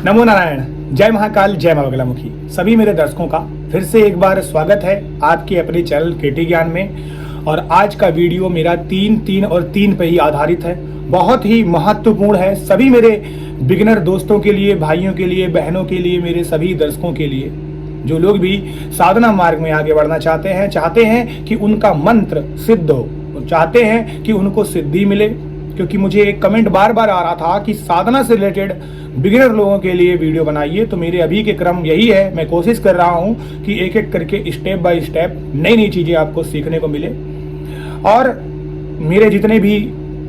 नमो नारायण। जय महाकाल, जय मां बगलामुखी। सभी मेरे दर्शकों का फिर से एक बार स्वागत है आपके अपने चैनल केटी ज्ञान में। और आज का वीडियो मेरा 3 पे ही आधारित है। बहुत ही महत्वपूर्ण है सभी मेरे बिगिनर दोस्तों के लिए, भाइयों के लिए, बहनों के लिए, मेरे सभी दर्शकों के लिए, जो लोग भी साधना मार्ग में आगे बढ़ना चाहते हैं कि उनका मंत्र सिद्ध हो, चाहते हैं कि उनको सिद्धि मिले। क्योंकि मुझे एक कमेंट बार बार आ रहा था कि साधना से रिलेटेड बिगिनर लोगों के लिए वीडियो बनाइए। तो मेरे अभी के क्रम यही है, मैं कोशिश कर रहा हूं कि एक एक करके स्टेप बाय स्टेप नई नई चीजें आपको सीखने को मिले, और मेरे जितने भी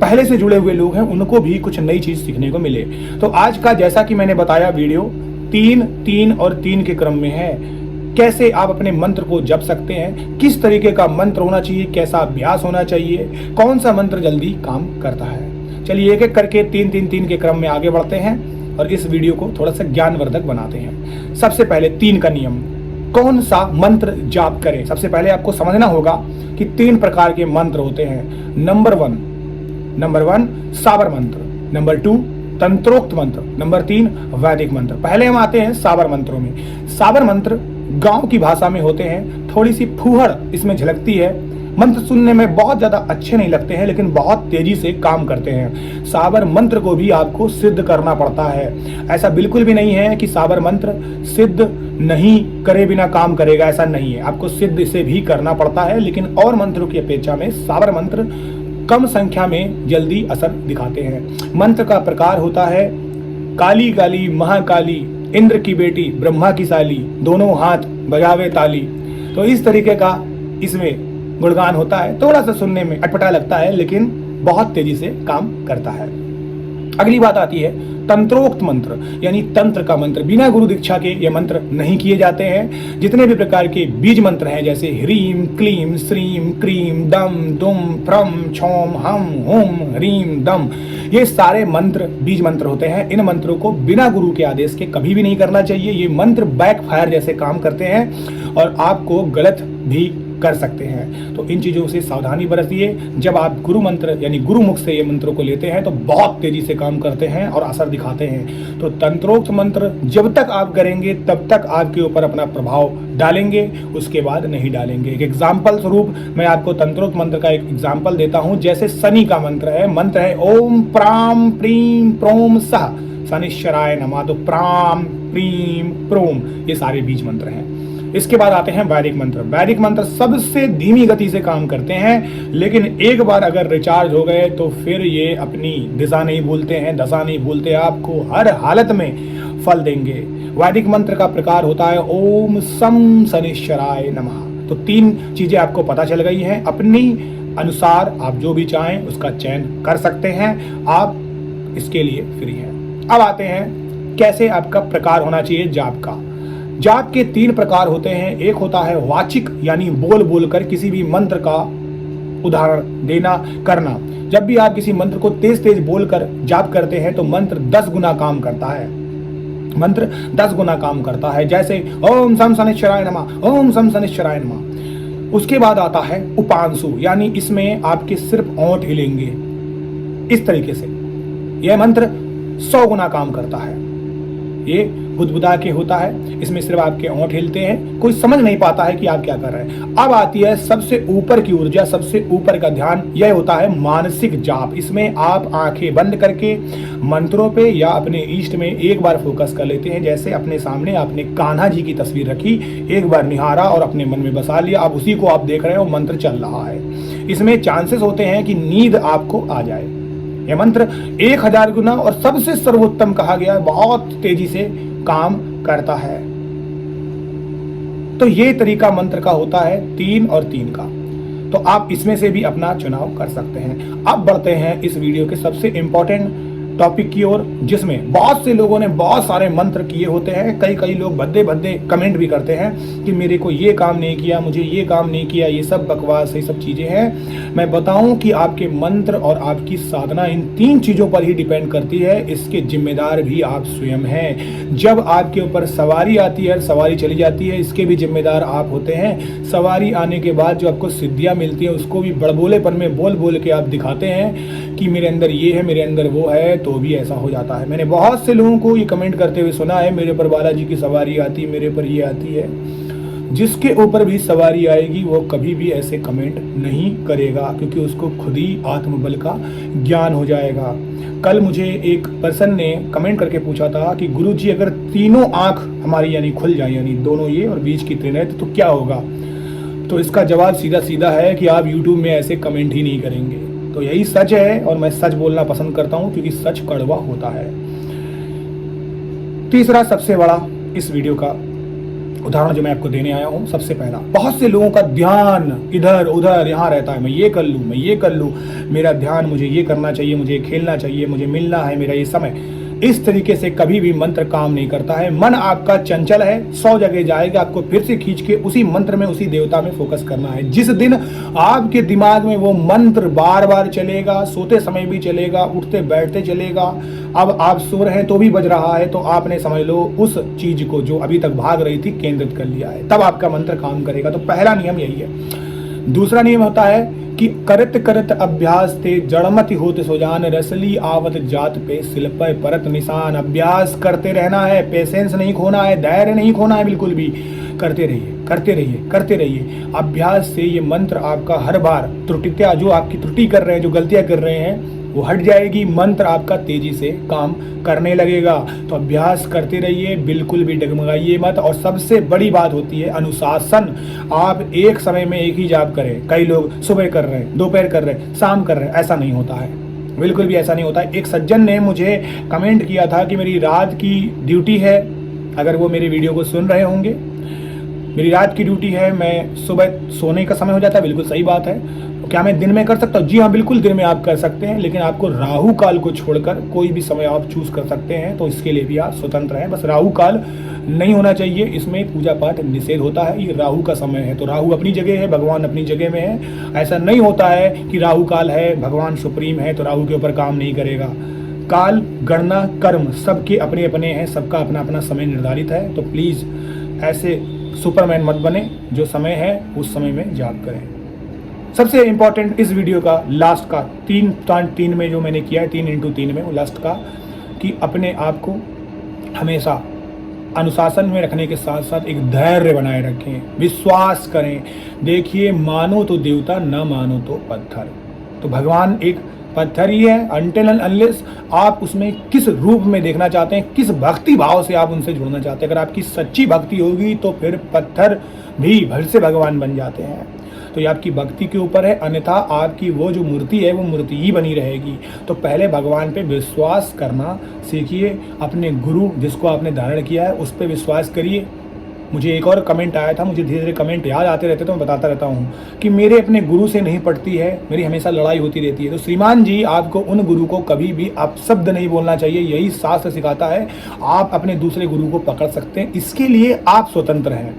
पहले से जुड़े हुए लोग हैं उनको भी कुछ नई चीज सीखने को मिले। तो आज का, जैसा कि मैंने बताया, वीडियो 3 के क्रम में है। कैसे आप अपने मंत्र को जप सकते हैं, किस तरीके का मंत्र होना चाहिए, कैसा अभ्यास होना चाहिए, कौन सा मंत्र जल्दी काम करता है। चलिए एक एक करके 3 के क्रम में आगे बढ़ते हैं और इस वीडियो को थोड़ा सा ज्ञानवर्धक बनाते हैं। सबसे पहले 3 का नियम, कौन सा मंत्र जाप करें। सबसे पहले आपको समझना होगा कि 3 प्रकार के मंत्र होते हैं। नंबर 1 साबर मंत्र, नंबर 2 तंत्रोक्त मंत्र, नंबर 3 वैदिक मंत्र। पहले हम आते हैं साबर मंत्रों में। साबर मंत्र गांव की भाषा में होते हैं, थोड़ी सी फूहड़ इसमें झलकती है। मंत्र सुनने में बहुत ज्यादा अच्छे नहीं लगते हैं, लेकिन बहुत तेजी से काम करते हैं। साबर मंत्र को भी आपको सिद्ध करना पड़ता है। ऐसा बिल्कुल भी नहीं है कि साबर मंत्र सिद्ध नहीं करे बिना काम करेगा, ऐसा नहीं है। आपको सिद्ध इसे भी करना पड़ता है, लेकिन और मंत्रों की अपेक्षा में साबर मंत्र कम संख्या में जल्दी असर दिखाते हैं। मंत्र का प्रकार होता है काली काली महाकाली, इंद्र की बेटी ब्रह्मा की साली, दोनों हाथ बजावे ताली। तो इस तरीके का इसमें गुणगान होता है। थोड़ा सा सुनने में अटपटा लगता है, लेकिन बहुत तेजी से काम करता है। अगली बात आती है तंत्रोक्त मंत्र, यानी तंत्र का मंत्र। बिना गुरु दीक्षा के ये मंत्र नहीं किए जाते हैं। जितने भी प्रकार के बीज मंत्र हैं, जैसे ह्रीम क्लीम श्रीम क्रीम दम दुम फ्रम छोम हम हुम ह्रीम दम, ये सारे मंत्र बीज मंत्र होते हैं। इन मंत्रों को बिना गुरु के आदेश के कभी भी नहीं करना चाहिए। ये मंत्र बैकफायर जैसे काम करते हैं और आपको गलत भी कर सकते हैं। तो इन चीजों से सावधानी बरतिए। जब आप गुरु मंत्र यानी गुरु मुख से ये मंत्रों को लेते हैं तो बहुत तेजी से काम करते हैं और असर दिखाते हैं। तो तंत्रोक्त मंत्र जब तक आप करेंगे तब तक आपके ऊपर अपना प्रभाव डालेंगे, उसके बाद नहीं डालेंगे। एक एग्जाम्पल स्वरूप मैं आपको तंत्रोक्त मंत्र का एक एग्जाम्पल देता हूं। जैसे शनि का मंत्र है ओम प्राम प्रीम प्रोम सह शनिश्चराय नमः। तो प्राम प्रीम प्रोम ये सारे बीज मंत्र हैं। इसके बाद आते हैं वैदिक मंत्र। वैदिक मंत्र सबसे धीमी गति से काम करते हैं, लेकिन एक बार अगर रिचार्ज हो गए तो फिर ये अपनी दिशा नहीं भूलते हैं, दशा नहीं भूलते, आपको हर हालत में फल देंगे। वैदिक मंत्र का प्रकार होता है ओम सम शनिश्चराय नमः। तो 3 चीजें आपको पता चल गई हैं। अपनी अनुसार आप जो भी चाहें उसका चयन कर सकते हैं, आप इसके लिए फ्री हैं। अब आते हैं कैसे आपका प्रकार होना चाहिए जाप का। जाप के 3 प्रकार होते हैं। एक होता है वाचिक, यानी बोल बोलकर किसी भी मंत्र का उदाहरण देना करना। जब भी आप किसी मंत्र को तेज तेज बोलकर जाप करते हैं तो मंत्र 10 गुना काम करता है। मंत्र 10 गुना काम करता है। जैसे ओम सम शनिश्चराय नमः, ओम सम शनिश्चराय नमः। उसके बाद आता है उपांशु, यानी इसमें आपके सिर्फ ओंठ हिलेंगे इस तरीके से। यह मंत्र 100 गुना काम करता है। ये बुदबुदा के होता है, इसमें सिर्फ आपके ओंठ हिलते हैं, कोई समझ नहीं पाता है कि आप क्या कर रहे हैं। अब आती है सबसे ऊपर की ऊर्जा, सबसे ऊपर का ध्यान। यह होता है मानसिक जाप। इसमें आप आंखें बंद करके मंत्रों पे या अपने इष्ट में एक बार फोकस कर लेते हैं। जैसे अपने सामने आपने कान्हा जी की तस्वीर रखी, एक बार निहारा और अपने मन में बसा लिया। अब उसी को आप देख रहे हो, मंत्र चल रहा है। इसमें चांसेस होते हैं कि नींद आपको आ जाए। यह मंत्र 1000 गुना और सबसे सर्वोत्तम कहा गया है, बहुत तेजी से काम करता है। तो ये तरीका मंत्र का होता है 3 और 3 का। तो आप इसमें से भी अपना चुनाव कर सकते हैं। अब बढ़ते हैं इस वीडियो के सबसे इंपॉर्टेंट टॉपिक की ओर, जिसमें बहुत से लोगों ने बहुत सारे मंत्र किए होते हैं। कई लोग भद्दे भद्दे कमेंट भी करते हैं कि मेरे को ये काम नहीं किया, मुझे ये काम नहीं किया, ये सब बकवास, ये सब चीजें हैं। मैं बताऊं कि आपके मंत्र और आपकी साधना इन 3 चीजों पर ही डिपेंड करती है। इसके जिम्मेदार भी आप स्वयं हैं। जब आपके ऊपर सवारी आती है, सवारी चली जाती है, इसके भी जिम्मेदार आप होते हैं। सवारी आने के बाद जो आपको सिद्धियां मिलती है उसको भी बड़बोलेपन में बोल बोल के आप दिखाते हैं कि मेरे अंदर ये है, मेरे अंदर वो है। तो तो भी ऐसा हो जाता है। मैंने बहुत से लोगों को ये कमेंट करते हुए सुना है, मेरे पर बालाजी की सवारी आती, मेरे पर ये आती है। जिसके ऊपर भी सवारी आएगी वो कभी भी ऐसे कमेंट नहीं करेगा, क्योंकि उसको खुद ही आत्मबल का ज्ञान हो जाएगा। कल मुझे एक पर्सन ने कमेंट करके पूछा था कि गुरुजी अगर तीनों आंख हमारी यानी खुल जाए, यानी दोनों ये और बीच की त्रिनेत्र, तो क्या होगा? तो इसका जवाब सीधा सीधा है कि आप YouTube में ऐसे कमेंट ही नहीं करेंगे। तो यही सच है, और मैं सच बोलना पसंद करता हूं क्योंकि सच कड़वा होता है। तीसरा सबसे बड़ा इस वीडियो का उदाहरण जो मैं आपको देने आया हूं, सबसे पहला, बहुत से लोगों का ध्यान इधर उधर यहाँ रहता है, मैं ये कर लूं, मैं ये कर लूं, मेरा ध्यान, मुझे ये करना चाहिए, मुझे खेलना चाहिए, मुझे मिलना है, मेरा ये समय। इस तरीके से कभी भी मंत्र काम नहीं करता है। मन आपका चंचल है, 100 जगह जाएगा, आपको फिर से खींच के उसी मंत्र में, उसी देवता में फोकस करना है। जिस दिन आपके दिमाग में वो मंत्र बार बार चलेगा, सोते समय भी चलेगा, उठते बैठते चलेगा, अब आप सो रहे हैं तो भी बज रहा है, तो आपने समझ लो उस चीज को जो अभी तक भाग रही थी केंद्रित कर लिया है, तब आपका मंत्र काम करेगा। तो पहला नियम यही है। दूसरा नियम होता है कि करत करत अभ्यास ते जड़मति होत सुजान, रसली आवत जात पे शिल्पय परत निशान। अभ्यास करते रहना है, पेशेंस नहीं खोना है, धैर्य नहीं खोना है, बिल्कुल भी करते रहिए, करते रहिए, करते रहिए। अभ्यास से ये मंत्र आपका हर बार त्रुटियां, जो आपकी त्रुटि कर रहे हैं, जो गलतियां कर रहे हैं, वो हट जाएगी। मंत्र आपका तेजी से काम करने लगेगा। तो अभ्यास करते रहिए, बिल्कुल भी डगमगाइए मत। और सबसे बड़ी बात होती है अनुशासन। आप एक समय में एक ही जाप करें। कई लोग सुबह कर रहे हैं, दोपहर कर रहे हैं, शाम कर रहे हैं, ऐसा नहीं होता है, बिल्कुल भी ऐसा नहीं होता है। एक सज्जन ने मुझे कमेंट किया था कि मेरी रात की ड्यूटी है, अगर वो मेरी वीडियो को सुन रहे होंगे, मेरी रात की ड्यूटी है, मैं सुबह सोने का समय हो जाता है, बिल्कुल सही बात है। क्या मैं दिन में कर सकता हूँ? जी हाँ, बिल्कुल दिन में आप कर सकते हैं, लेकिन आपको राहु काल को छोड़कर कोई भी समय आप चूज कर सकते हैं। तो इसके लिए भी आप स्वतंत्र हैं, बस राहु काल नहीं होना चाहिए। इसमें पूजा पाठ निषेध होता है, ये राहु का समय है। तो राहु अपनी जगह है, भगवान अपनी जगह में है। ऐसा नहीं होता है कि राहु काल है, भगवान सुप्रीम है तो राहु के ऊपर काम नहीं करेगा। काल, गणना, कर्म सबके अपने अपने हैं, सबका अपना अपना समय निर्धारित है। तो प्लीज ऐसे सुपरमैन मत बने, जो समय है उस समय में जाप करें। सबसे इंपॉर्टेंट इस वीडियो का लास्ट का 3 में जो मैंने किया है, 3x3 में, वो लास्ट का, कि अपने आप को हमेशा अनुशासन में रखने के साथ साथ एक धैर्य बनाए रखें, विश्वास करें। देखिए, मानो तो देवता, ना मानो तो पत्थर। तो भगवान एक पत्थर ही है, अनटिल एंड अनलेस आप उसमें किस रूप में देखना चाहते हैं, किस भक्ति भाव से आप उनसे जुड़ना चाहते हैं। अगर आपकी सच्ची भक्ति होगी तो फिर पत्थर भी भल से भगवान बन जाते हैं। तो ये आपकी भक्ति के ऊपर है, अन्यथा आपकी वो जो मूर्ति है वो मूर्ति ही बनी रहेगी। तो पहले भगवान पे विश्वास करना सीखिए, अपने गुरु जिसको आपने धारण किया है उस पर विश्वास करिए। मुझे एक और कमेंट आया था, मुझे धीरे धीरे कमेंट याद आते रहते तो मैं बताता रहता हूँ कि मेरे अपने गुरु से नहीं पड़ती है, मेरी हमेशा लड़ाई होती रहती है। तो श्रीमान जी, आपको उन गुरु को कभी भी अपशब्द नहीं बोलना चाहिए, यही शास्त्र सिखाता है। आप अपने दूसरे गुरु को पकड़ सकते हैं, इसके लिए आप स्वतंत्र हैं,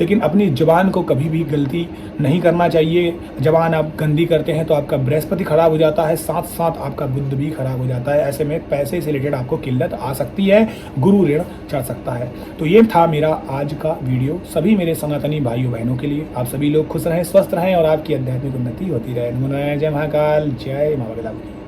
लेकिन अपनी जुबान को कभी भी गलती नहीं करना चाहिए। जबान आप गंदी करते हैं तो आपका बृहस्पति खराब हो जाता है, साथ साथ आपका बुद्ध भी खराब हो जाता है। ऐसे में पैसे से रिलेटेड आपको किल्लत आ सकती है, गुरु ऋण चढ़ सकता है। तो ये था मेरा आज का वीडियो सभी मेरे सनातनी भाइयों बहनों के लिए। आप सभी लोग खुश रहें, स्वस्थ रहें और आपकी आध्यात्मिक उन्नति होती रहे। नमो नारायण, जय महाकाल, जय माँ बगला।